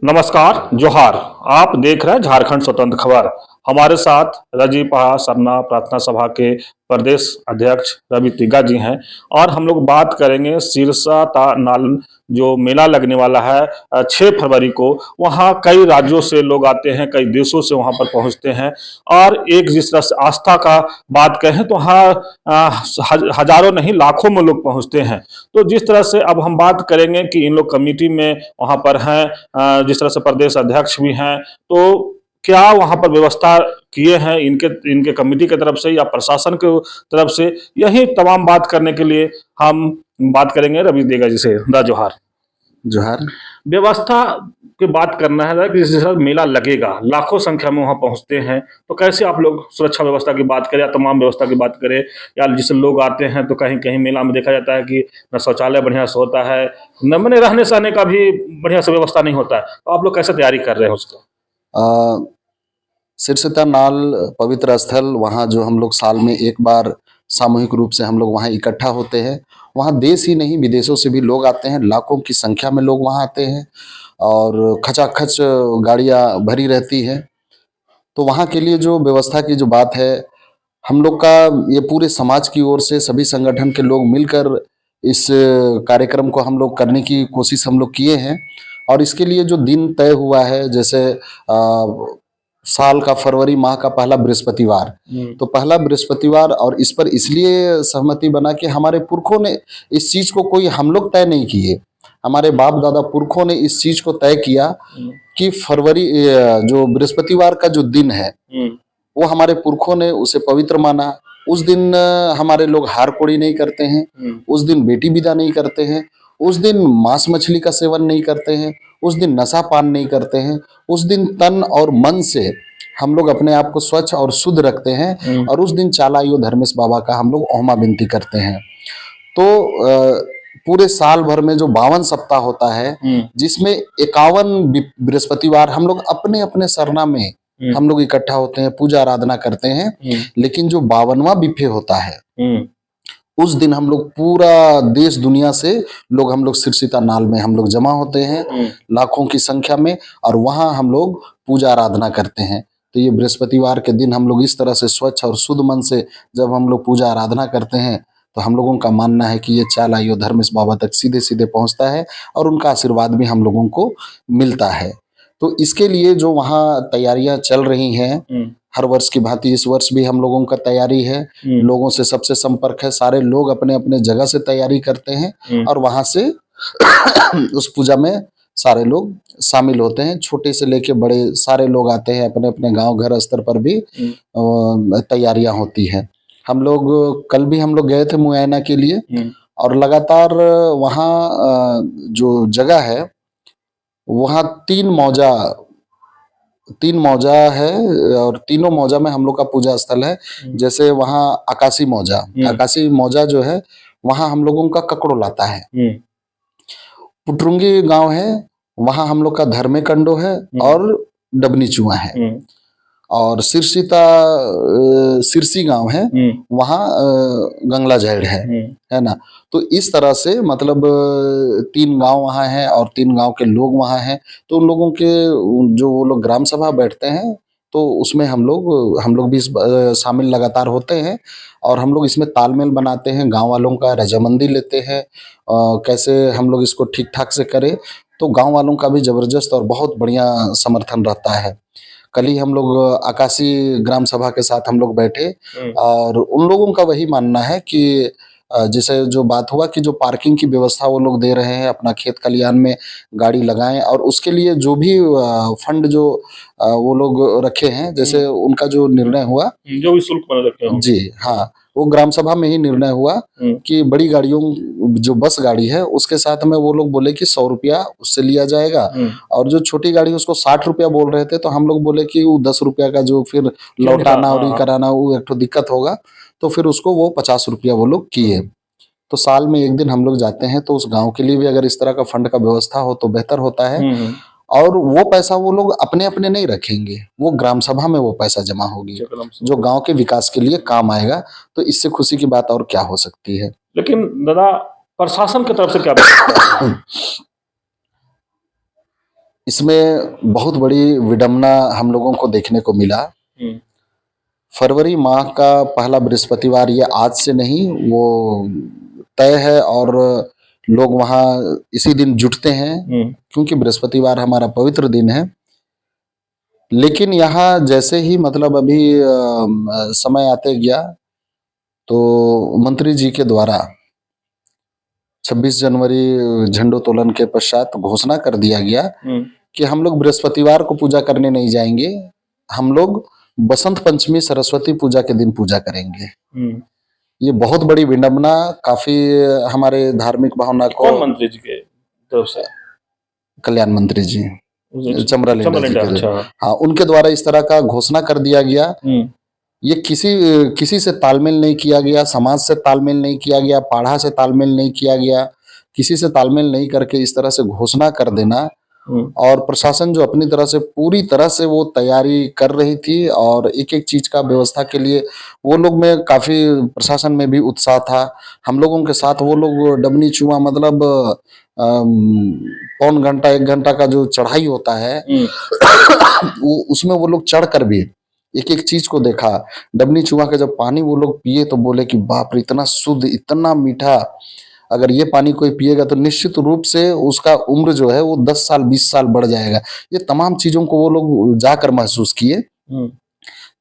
नमस्कार, जोहार। आप देख रहे हैं झारखंड स्वतंत्र खबर। हमारे साथ रजीपा सरना प्रार्थना सभा के प्रदेश अध्यक्ष रवि तिग्गा जी हैं और हम लोग बात करेंगे सिरसा नाल जो मेला लगने वाला है 6 फरवरी को। वहाँ कई राज्यों से लोग आते हैं, कई देशों से वहाँ पर पहुँचते हैं और एक जिस तरह से आस्था का बात कहें तो वहाँ हजारों नहीं लाखों में लोग पहुँचते हैं। तो जिस तरह से अब हम बात करेंगे कि इन लोग कमेटी में वहाँ पर हैं, जिस तरह से प्रदेश अध्यक्ष भी हैं, तो क्या वहाँ पर व्यवस्था किए हैं इनके इनके कमेटी की तरफ से या प्रशासन की तरफ से? यही तमाम बात करने के लिए हम बात करेंगे रवि देगा जी से। दा जोहार। जोहार। व्यवस्था की बात करना है कि जिस तरह मेला लगेगा, लाखों संख्या में वहाँ पहुँचते हैं, तो कैसे आप लोग सुरक्षा व्यवस्था की बात करें या तमाम व्यवस्था की बात करें, या जिससे लोग आते हैं तो कहीं कहीं मेला में देखा जाता है कि न शौचालय बढ़िया से होता है, न मैंने रहने सहने का भी बढ़िया से व्यवस्था नहीं होता है, तो आप लोग कैसे तैयारी कर रहे हैं उसको? सिरसिता नाल पवित्र स्थल, वहाँ जो हम लोग साल में एक बार सामूहिक रूप से हम लोग वहाँ इकट्ठा होते हैं। वहाँ देश ही नहीं विदेशों से भी लोग आते हैं, लाखों की संख्या में लोग वहाँ आते हैं और खचाखच गाड़ियाँ भरी रहती हैं। तो वहाँ के लिए जो व्यवस्था की जो बात है, हम लोग का ये पूरे समाज की ओर से सभी संगठन के लोग मिलकर इस कार्यक्रम को हम लोग करने की कोशिश हम लोग किए हैं। और इसके लिए जो दिन तय हुआ है, जैसे साल का फरवरी माह का पहला बृहस्पतिवार, तो पहला बृहस्पतिवार, और इस पर इसलिए सहमति बना कि हमारे पुरखों ने इस चीज को, कोई हम लोग तय नहीं किए, हमारे बाप दादा पुरखों ने इस चीज को तय किया कि फरवरी जो बृहस्पतिवार का जो दिन है, वो हमारे पुरखों ने उसे पवित्र माना। उस दिन हमारे लोग हार कोड़ी नहीं करते हैं, उस दिन बेटी विदा नहीं करते हैं, उस दिन मांस मछली का सेवन नहीं करते हैं, उस दिन नशा पान नहीं करते हैं। उस दिन तन और मन से हम लोग अपने आप को स्वच्छ और शुद्ध रखते हैं और उस दिन चालाइयो धर्मेश बाबा का हम लोग ओहमा विनती करते हैं। तो पूरे साल भर में जो 52 सप्ताह होता है, जिसमें 51 बृहस्पतिवार हम लोग अपने अपने सरना में हम लोग इकट्ठा होते हैं, पूजा आराधना करते हैं। लेकिन जो 52वां बिफे होता है, उस दिन हम लोग पूरा देश दुनिया से लोग हम लोग सिरसिता नाल में हम लोग जमा होते हैं, लाखों की संख्या में, और वहां हम लोग पूजा आराधना करते हैं। तो ये बृहस्पतिवार के दिन हम लोग इस तरह से स्वच्छ और शुद्ध मन से जब हम लोग पूजा आराधना करते हैं, तो हम लोगों का मानना है कि ये चाल आइयो धर्मेश बाबा तक सीधे सीधे पहुंचता है और उनका आशीर्वाद भी हम लोगों को मिलता है। तो इसके लिए जो वहाँ तैयारियां चल रही हैं, हर वर्ष की भांति इस वर्ष भी हम लोगों का तैयारी है। लोगों से सबसे संपर्क है, सारे लोग अपने अपने जगह से तैयारी करते हैं और वहां से उस पूजा में सारे लोग शामिल होते हैं। छोटे से लेके बड़े सारे लोग आते हैं, अपने अपने गांव घर स्तर पर भी तैयारियां होती हैं। हम लोग कल भी हम लोग गए थे मुआयना के लिए, और लगातार वहाँ जो जगह है, वहाँ तीन मौजा है और तीनों मौजा में हम लोग का पूजा स्थल है। जैसे वहाँ आकाशी मौजा जो है, वहाँ हम लोगों का ककड़ो लाता है। पुटरुंगी गांव है, वहाँ हम लोग का धर्मे कंडो है और डबनी चुआ है। और सिरसी गांव है, वहाँ गंगला झैड़ है ना। तो इस तरह से मतलब 3 गांव वहाँ हैं और 3 गांव के लोग वहाँ हैं। तो उन लोगों के जो वो लोग ग्राम सभा बैठते हैं, तो उसमें हम लोग भी शामिल लगातार होते हैं और हम लोग इसमें तालमेल बनाते हैं, गांव वालों का रजामंदी लेते हैं कैसे हम लोग इसको ठीक ठाक से करें। तो गांव वालों का भी जबरदस्त और बहुत बढ़िया समर्थन रहता है। कल ही हम लोग आकाशी ग्राम सभा के साथ हम लोग बैठे और उन लोगों का वही मानना है कि जैसे जो बात हुआ कि जो पार्किंग की व्यवस्था वो लोग दे रहे हैं, अपना खेत खलियान में गाड़ी लगाएं, और उसके लिए जो भी फंड जो वो लोग रखे हैं, जैसे उनका जो निर्णय हुआ, जो भी शुल्क बना रखे हैं, जी हाँ, वो ग्राम सभा में ही निर्णय हुआ कि बड़ी गाड़ियों, जो बस गाड़ी है उसके साथ में वो लोग बोले कि 100 रुपया उससे लिया जाएगा, और जो छोटी गाड़ी उसको 60 रुपया बोल रहे थे, तो हम लोग बोले कि वो 10 रुपया का जो फिर लौटाना और कराना वो एक तो दिक्कत होगा, तो फिर उसको वो 50 रुपया वो लोग किए। तो साल में एक दिन हम लोग जाते हैं, तो उस गांव के लिए भी अगर इस तरह का फंड का व्यवस्था हो तो बेहतर होता है। और वो पैसा वो लोग अपने अपने नहीं रखेंगे, वो ग्राम सभा में वो पैसा जमा होगी जो गांव के विकास के लिए काम आएगा। तो इससे खुशी की बात और क्या हो सकती है। लेकिन दादा, प्रशासन की तरफ से क्या इसमें बहुत बड़ी विडंबना हम लोगों को देखने को मिला। हम्म, फरवरी माह का पहला बृहस्पतिवार ये आज से नहीं, वो तय है और लोग वहाँ इसी दिन जुटते हैं, हम्म, क्योंकि बृहस्पतिवार हमारा पवित्र दिन है। लेकिन यहाँ जैसे ही मतलब अभी समय आते गया, तो मंत्री जी के द्वारा 26 जनवरी झंडोत्तोलन के पश्चात घोषणा कर दिया गया हम्म, कि हम लोग बृहस्पतिवार को पूजा करने नहीं जाएंगे, हम लोग बसंत पंचमी सरस्वती पूजा के दिन पूजा करेंगे। हम्म। ये बहुत बड़ी विडंबना, काफी हमारे धार्मिक भावना को, कौन मंत्री जी के तरफ से? कल्याण मंत्री जी, चमरा लेंडा जी चमरलेंडा, के, अच्छा। हाँ, उनके द्वारा इस तरह का घोषणा कर दिया गया। हम्म, ये किसी किसी से तालमेल नहीं किया गया, समाज से तालमेल नहीं किया गया, पाढ़ा से तालमेल नहीं किया गया, किसी से तालमेल नहीं करके इस तरह से घोषणा कर देना। हम्म, और प्रशासन जो अपनी तरह से पूरी तरह से वो तैयारी कर रही थी, और एक एक चीज का व्यवस्था के लिए वो लोग में काफी, प्रशासन में भी उत्साह था। हम लोगों के साथ वो लोग डबनी चुआ, मतलब पौन घंटा 1 घंटा का जो चढ़ाई होता है, वो उसमें वो लोग चढ़ कर भी एक एक चीज को देखा। डबनी चुहा का जब पानी वो लोग पिए तो बोले कि बाप रे, इतना शुद्ध, इतना मीठा, अगर ये पानी कोई पिएगा तो निश्चित रूप से उसका उम्र जो है वो 10 साल 20 साल बढ़ जाएगा। ये तमाम चीजों को वो लोग जाकर महसूस किए। हम्म,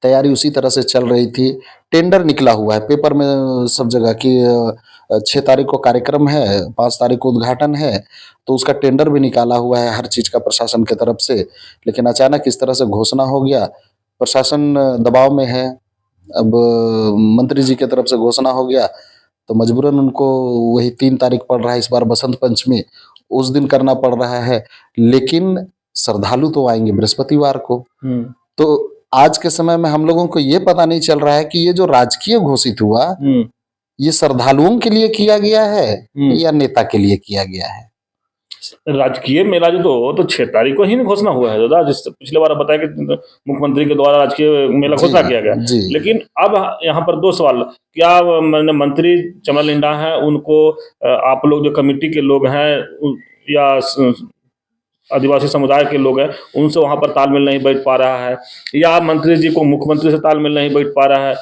तैयारी उसी तरह से चल रही थी। टेंडर निकला हुआ है पेपर में सब जगह कि 6 तारीख को कार्यक्रम है, 5 तारीख को उद्घाटन है, तो उसका टेंडर भी निकाला हुआ है हर चीज का प्रशासन की तरफ से। लेकिन अचानक इस तरह से घोषणा हो गया, प्रशासन दबाव में है। अब मंत्री जी की तरफ से घोषणा हो गया, तो मजबूरन उनको वही 3 तारीख पड़ रहा है इस बार, बसंत पंचमी, उस दिन करना पड़ रहा है। लेकिन श्रद्धालु तो आएंगे बृहस्पतिवार को। हम्म, तो आज के समय में हम लोगों को ये पता नहीं चल रहा है कि ये जो राजकीय घोषित हुआ, हम्म, ये श्रद्धालुओं के लिए किया गया है हम्म। या नेता के लिए किया गया है। राजकीय मेला जो तो 6 तारीख को ही नहीं घोषणा हुआ है दादा, जिस पिछले बार बताया कि मुख्यमंत्री के द्वारा राजकीय मेला जी घोषणा किया गया। जी लेकिन अब यहाँ पर दो सवाल, क्या मैंने मंत्री चमरलिंडा है उनको आप लोग जो कमेटी के लोग हैं या आदिवासी समुदाय के लोग हैं, उनसे वहां पर तालमेल नहीं बैठ पा रहा है, या मंत्री जी को मुख्यमंत्री से तालमेल नहीं बैठ पा रहा है,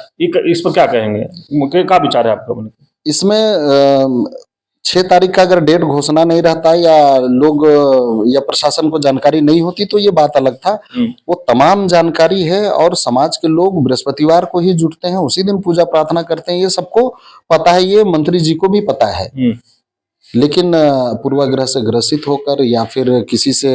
इस पर क्या कहेंगे, क्या विचार है आपका? इसमें 6 तारीख का अगर डेट घोषणा नहीं रहता या लोग या प्रशासन को जानकारी नहीं होती तो ये बात अलग था। वो तमाम जानकारी है और समाज के लोग बृहस्पतिवार को ही जुटते हैं, उसी दिन पूजा प्रार्थना करते हैं, ये सबको पता है, ये मंत्री जी को भी पता है। लेकिन पूर्वाग्रह से ग्रसित होकर या फिर किसी से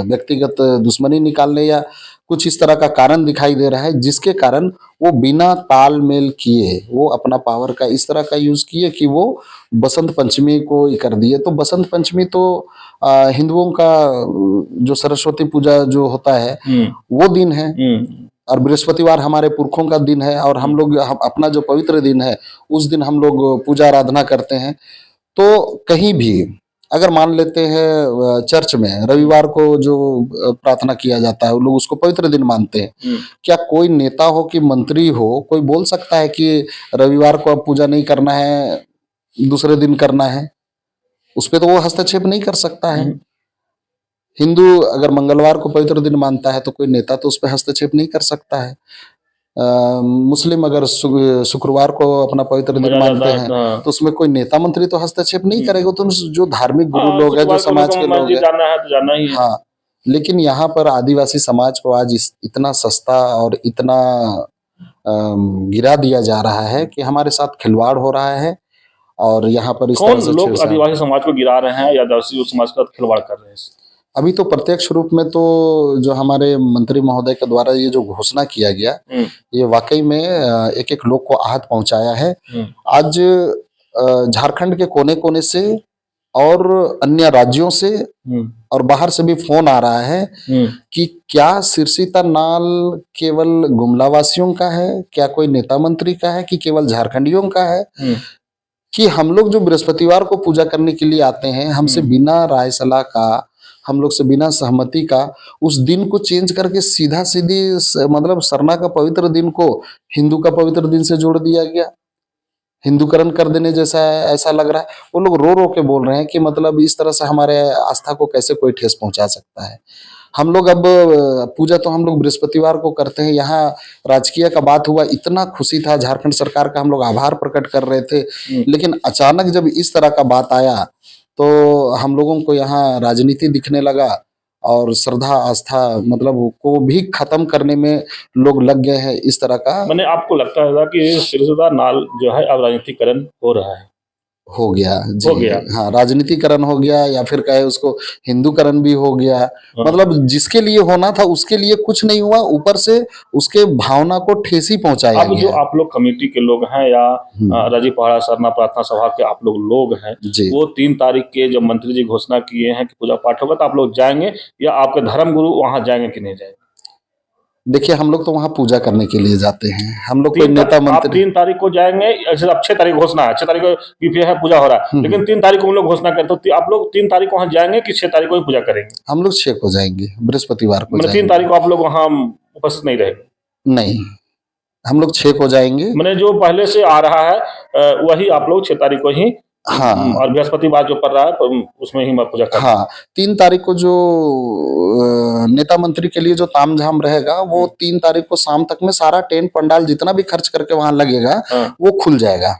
व्यक्तिगत दुश्मनी निकालने या कुछ इस तरह का कारण दिखाई दे रहा है, जिसके कारण वो बिना तालमेल किए वो अपना पावर का इस तरह का यूज किए कि वो बसंत पंचमी को ही कर दिए। तो बसंत पंचमी तो हिंदुओं का जो सरस्वती पूजा जो होता है वो दिन है, और बृहस्पतिवार हमारे पुरखों का दिन है, और हम लोग अपना जो पवित्र दिन है उस दिन हम लोग पूजा आराधना करते हैं। तो कहीं भी अगर मान लेते हैं चर्च में रविवार को जो प्रार्थना किया जाता है, वो लोग उसको पवित्र दिन मानते हैं। क्या कोई नेता हो कि मंत्री हो, कोई बोल सकता है कि रविवार को अब पूजा नहीं करना है, दूसरे दिन करना है? उस पर तो वो हस्तक्षेप नहीं कर सकता है। हिंदू अगर मंगलवार को पवित्र दिन मानता है तो कोई नेता तो उस पर हस्तक्षेप नहीं कर सकता है। मुस्लिम अगर शुक्रवार को अपना पवित्र दिन मानते हैं तो उसमें कोई नेता मंत्री तो हस्तक्षेप नहीं करेगा। तो जो धार्मिक गुरु लोग हैं, जो समाज के लोग हैं, जाना है तो जाना ही है। हाँ, लेकिन यहाँ पर आदिवासी समाज को आज इतना सस्ता और इतना गिरा दिया जा रहा है कि हमारे साथ खिलवाड़ हो रहा है। और यहाँ पर इस तरह से लोग आदिवासी समाज को गिरा रहे हैं या आदिवासी समाज का खिलवाड़ कर रहे हैं? अभी तो प्रत्यक्ष रूप में तो जो हमारे मंत्री महोदय के द्वारा ये जो घोषणा किया गया, ये वाकई में एक एक लोग को आहत पहुंचाया है। आज झारखंड के कोने कोने से और अन्य राज्यों से और बाहर से भी फोन आ रहा है कि क्या सिरसीता नाल केवल गुमलावासियों का है, क्या कोई नेता मंत्री का है, कि केवल झारखंडियों का है, कि हम लोग जो बृहस्पतिवार को पूजा करने के लिए आते हैं, हमसे बिना राय सलाह का, हम लोग से बिना सहमति का उस दिन को चेंज करके सीधा सीधी मतलब सरना का पवित्र दिन को हिंदू का पवित्र दिन से जोड़ दिया गया। हिंदूकरण कर देने जैसा ऐसा लग रहा है। वो लोग रो रो के बोल रहे हैं कि मतलब इस तरह से हमारे आस्था को कैसे कोई ठेस पहुंचा सकता है। हम लोग अब पूजा तो हम लोग बृहस्पतिवार को करते हैं। यहाँ राजकीय का बात हुआ, इतना खुशी था, झारखंड सरकार का हम लोग आभार प्रकट कर रहे थे। लेकिन अचानक जब इस तरह का बात आया तो हम लोगों को यहाँ राजनीति दिखने लगा और श्रद्धा आस्था मतलब को भी खत्म करने में लोग लग गए हैं इस तरह का। मैंने आपको लगता है कि सिलसिला नाल जो है अब राजनीतिकरण हो रहा है? हो गया जी। हो गया। हाँ, राजनीतिकरण हो गया या फिर कहे उसको हिंदूकरण भी हो गया। हाँ। मतलब जिसके लिए होना था उसके लिए कुछ नहीं हुआ, ऊपर से उसके भावना को ठेस ही पहुंचाया अब जो गया। आप लोग कमेटी के लोग हैं या रजीपहाड़ा सरना प्रार्थना सभा के आप लोग हैं, जी। वो 3 तारीख के जब मंत्री जी घोषणा किए हैं कि पूजा पाठ होगा तो आप लोग जाएंगे या आपके धर्म गुरु वहां जाएंगे कि नहीं जाएंगे? देखिए, हम लोग तो वहाँ पूजा करने के लिए जाते हैं। हम लोग कोई आप नेता मंत्री 3 तारीख को जाएंगे, ऐसे अब 6 तारीख घोषणा है, 6 तारीख को भी है पूजा हो रहा है, लेकिन 3 तारीख को हम लोग घोषणा करते तो आप लोग 3 तारीख को वहां जाएंगे कि 6 तारीख को ही पूजा करेंगे? हम लोग 6 को जाएंगे, बृहस्पतिवार को मैंने 3 जाएंगे। तारीख को आप लोग वहां उपस्थित नहीं रहेंगे? नहीं, हम लोग 6 को जाएंगे। मैंने जो पहले से आ रहा है वही आप लोग 6 तारीख को ही हाँ। और बृहस्पतिवार जो पड़ रहा है तो उसमें ही मैं पूजा कर। हाँ, 3 तारीख को जो नेता मंत्री के लिए जो तामझाम रहेगा वो 3 तारीख को शाम तक में सारा टेंट पंडाल जितना भी खर्च करके वहां लगेगा वो खुल जाएगा।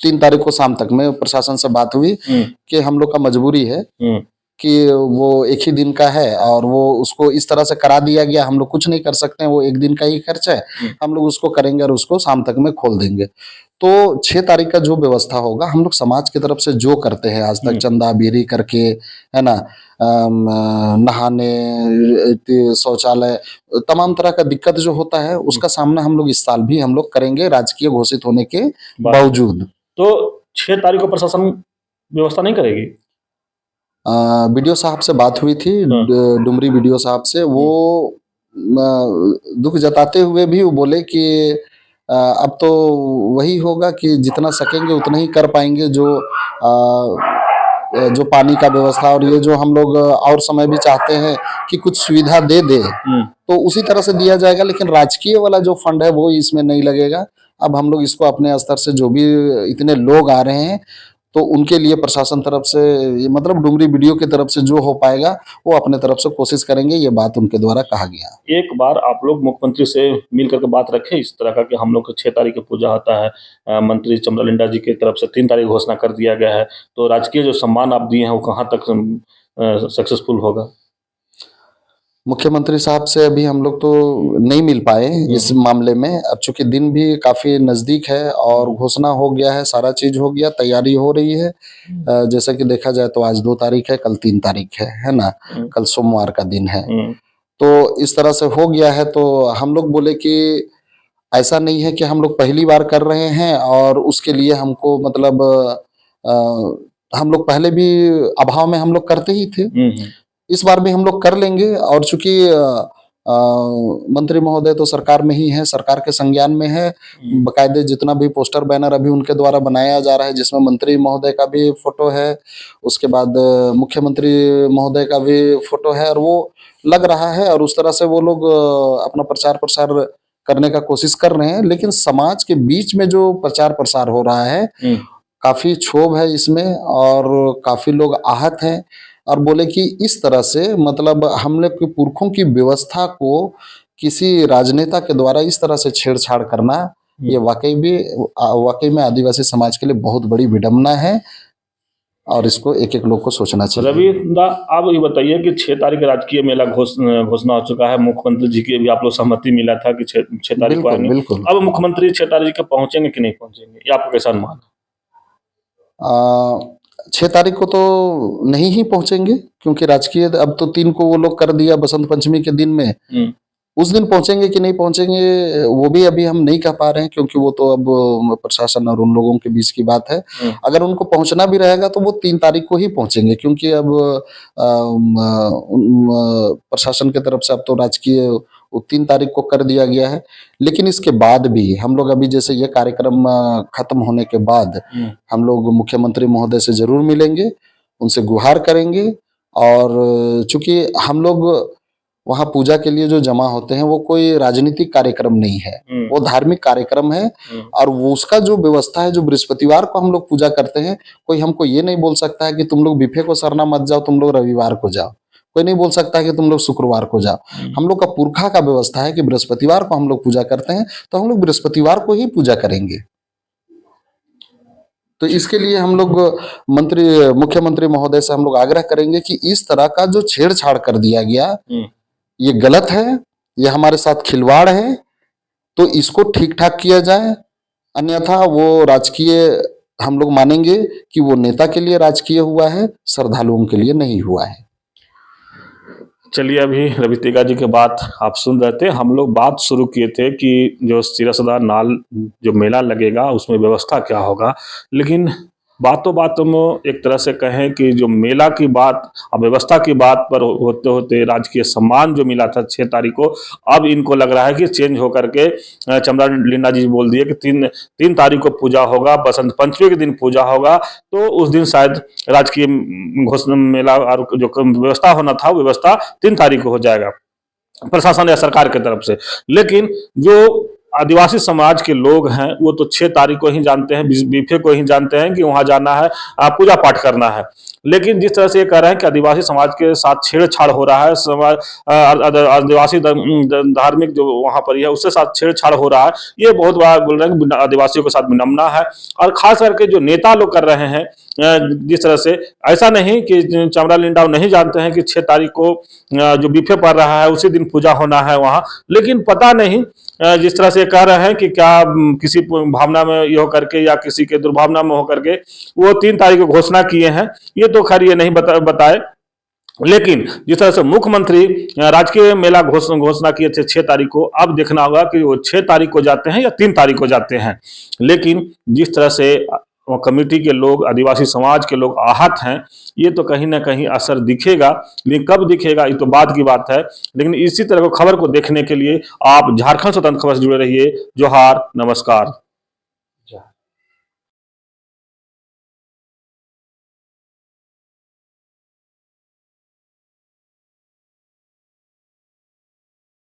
3 तारीख को शाम तक में प्रशासन से बात हुई कि हम लोग का मजबूरी है कि वो एक ही दिन का है और वो उसको इस तरह से करा दिया गया, हम लोग कुछ नहीं कर सकते हैं, वो एक दिन का ही खर्च है, हम लोग उसको करेंगे और उसको शाम तक में खोल देंगे। तो 6 तारीख का जो व्यवस्था होगा हम लोग समाज की तरफ से जो करते हैं आज तक चंदा बीरी करके, है ना, नहाने, शौचालय, तमाम तरह का दिक्कत जो होता है उसका सामना हम लोग इस साल भी हम लोग करेंगे राजकीय घोषित होने के बावजूद। तो 6 तारीख को प्रशासन व्यवस्था नहीं करेगी? वीडियो साहब से बात हुई थी, डुमरी वीडियो साहब से, वो दुख जताते हुए भी वो बोले कि अब तो वही होगा कि जितना सकेंगे उतना ही कर पाएंगे, जो पानी का व्यवस्था और ये जो हम लोग और समय भी चाहते हैं कि कुछ सुविधा दे दे तो उसी तरह से दिया जाएगा, लेकिन राजकीय वाला जो फंड है वो इसमें नहीं लगेगा। अब हम लोग इसको अपने स्तर से जो भी इतने लोग आ रहे हैं तो उनके लिए प्रशासन तरफ से मतलब डुमरी वीडियो की तरफ से जो हो पाएगा वो अपने तरफ से कोशिश करेंगे, ये बात उनके द्वारा कहा गया। एक बार आप लोग मुख्यमंत्री से मिल करके बात रखें इस तरह का कि हम लोग को 6 तारीख की पूजा होता है, मंत्री चमरालिंडा जी की तरफ से 3 तारीख घोषणा कर दिया गया है, तो राजकीय जो सम्मान आप दिए हैं वो कहाँ तक सक्सेसफुल होगा? मुख्यमंत्री साहब से अभी हम लोग तो नहीं मिल पाए इस मामले में, अब चूंकि दिन भी काफी नजदीक है और घोषणा हो गया है, सारा चीज हो गया, तैयारी हो रही है। जैसा कि देखा जाए तो आज 2 तारीख है, कल 3 तारीख है ना, कल सोमवार का दिन है। तो इस तरह से हो गया है, तो हम लोग बोले कि ऐसा नहीं है कि हम लोग पहली बार कर रहे हैं और उसके लिए हमको मतलब हम लोग पहले भी अभाव में हम लोग करते ही थे, इस बार भी हम लोग कर लेंगे। और चूंकि मंत्री महोदय तो सरकार में ही है, सरकार के संज्ञान में है, बकायदे जितना भी पोस्टर बैनर अभी उनके द्वारा बनाया जा रहा है जिसमें मंत्री महोदय का भी फोटो है, उसके बाद मुख्यमंत्री महोदय का भी फोटो है और वो लग रहा है और उस तरह से वो लोग अपना प्रचार प्रसार करने का कोशिश कर रहे हैं। लेकिन समाज के बीच में जो प्रचार प्रसार हो रहा है काफी क्षोभ है इसमें और काफी लोग आहत हैं और बोले कि इस तरह से मतलब हम लोग के पुरखों की व्यवस्था को किसी राजनेता के द्वारा इस तरह से छेड़छाड़ करना ये वाकई में आदिवासी समाज के लिए बहुत बड़ी विडंबना है और इसको एक एक लोग को सोचना चाहिए। रवि दा, आप ये बताइए कि 6 तारीख का राजकीय मेला घोषणा हो चुका है, मुख्यमंत्री जी की भी आप लोग सहमति मिला था कि 6 तारीख को आएंगे। बिल्कुल। अब मुख्यमंत्री 6 तारीख को पहुंचेंगे कि नहीं पहुंचेंगे, ये आपको कैसा अनुमान है? 6 तारीख को तो नहीं ही पहुंचेंगे क्योंकि राजकीय अब तो 3 को वो लोग कर दिया बसंत पंचमी के दिन में, उस दिन पहुंचेंगे कि नहीं पहुंचेंगे वो भी अभी हम नहीं कह पा रहे हैं क्योंकि वो तो अब प्रशासन और उन लोगों के बीच की बात है। अगर उनको पहुंचना भी रहेगा तो वो 3 तारीख को ही पहुंचेंगे क्योंकि अब प्रशासन की तरफ से अब तो राजकीय 3 तारीख को कर दिया गया है। लेकिन इसके बाद भी हम लोग अभी जैसे ये कार्यक्रम खत्म होने के बाद हम लोग मुख्यमंत्री महोदय से जरूर मिलेंगे, उनसे गुहार करेंगे और चूंकि हम लोग वहाँ पूजा के लिए जो जमा होते हैं वो कोई राजनीतिक कार्यक्रम नहीं है, वो धार्मिक कार्यक्रम है। और वो उसका जो व्यवस्था है, जो बृहस्पतिवार को हम लोग पूजा करते हैं, कोई हमको ये नहीं बोल सकता है कि तुम लोग बिफे को सरना मत जाओ, तुम लोग रविवार को जाओ। कोई नहीं बोल सकता है कि तुम लोग शुक्रवार को जाओ। हम लोग का पुरखा का व्यवस्था है कि बृहस्पतिवार को हम लोग पूजा करते हैं, तो हम लोग बृहस्पतिवार को ही पूजा करेंगे। तो इसके लिए हम लोग मुख्यमंत्री महोदय से हम लोग आग्रह करेंगे कि इस तरह का जो छेड़छाड़ कर दिया गया, ये गलत है, ये हमारे साथ खिलवाड़ है, तो इसको ठीक ठाक किया जाए। अन्यथा वो राजकीय हम लोग मानेंगे कि वो नेता के लिए राजकीय हुआ है, श्रद्धालुओं के लिए नहीं हुआ है। चलिए, अभी रवि तेगा जी के बात आप सुन रहे थे। हम लोग बात शुरू किए थे कि जो सिरसदा नाल जो मेला लगेगा उसमें व्यवस्था क्या होगा, लेकिन बातों बातों में एक तरह से कहें कि जो मेला की बात और व्यवस्था की बात पर होते होते राजकीय सम्मान जो मिला था 6 तारीख को, अब इनको लग रहा है कि चेंज होकर के चमरा लिंडा जी बोल दिए कि 3 तारीख को पूजा होगा, बसंत पंचमी के दिन पूजा होगा, तो उस दिन शायद राजकीय घोषणा मेला और जो व्यवस्था होना था व्यवस्था 3 तारीख को हो जाएगा प्रशासन या सरकार की तरफ से। लेकिन जो आदिवासी समाज के लोग हैं वो तो 6 तारीख को ही जानते हैं, बीफे को ही जानते हैं कि वहां जाना है, पूजा पाठ करना है। लेकिन जिस तरह से ये कह रहे हैं कि आदिवासी समाज के साथ छेड़छाड़ हो रहा है, समाज आदिवासी धार्मिक जो वहां पर है उसके साथ छेड़छाड़ हो रहा है, ये बहुत बड़ा बोल रहे हैं कि आदिवासियों के साथ विडंबना है। और खास करके जो नेता लोग कर रहे हैं, जिस तरह से ऐसा नहीं कि चमरा लिंडा नहीं जानते हैं कि 6 तारीख को जो बीफे पड़ रहा है उसी दिन पूजा होना है वहां, लेकिन पता नहीं जिस तरह से कह रहे हैं कि क्या किसी भावना में ये होकर के या किसी के दुर्भावना में होकर के वो 3 तारीख को घोषणा किए हैं, ये तो खैर ये नहीं बताए। लेकिन जिस तरह से मुख्यमंत्री राजकीय मेला घोषणा किए थे 6 तारीख को, अब देखना होगा कि वो 6 तारीख को जाते हैं या 3 तारीख को जाते हैं। लेकिन जिस तरह से कमेटी के लोग, आदिवासी समाज के लोग आहत हैं, ये तो कहीं ना कहीं असर दिखेगा, लेकिन कब दिखेगा ये तो बाद की बात है। लेकिन इसी तरह की खबर को देखने के लिए आप झारखंड स्वतंत्र खबर से जुड़े रहिए। जोहार, नमस्कार।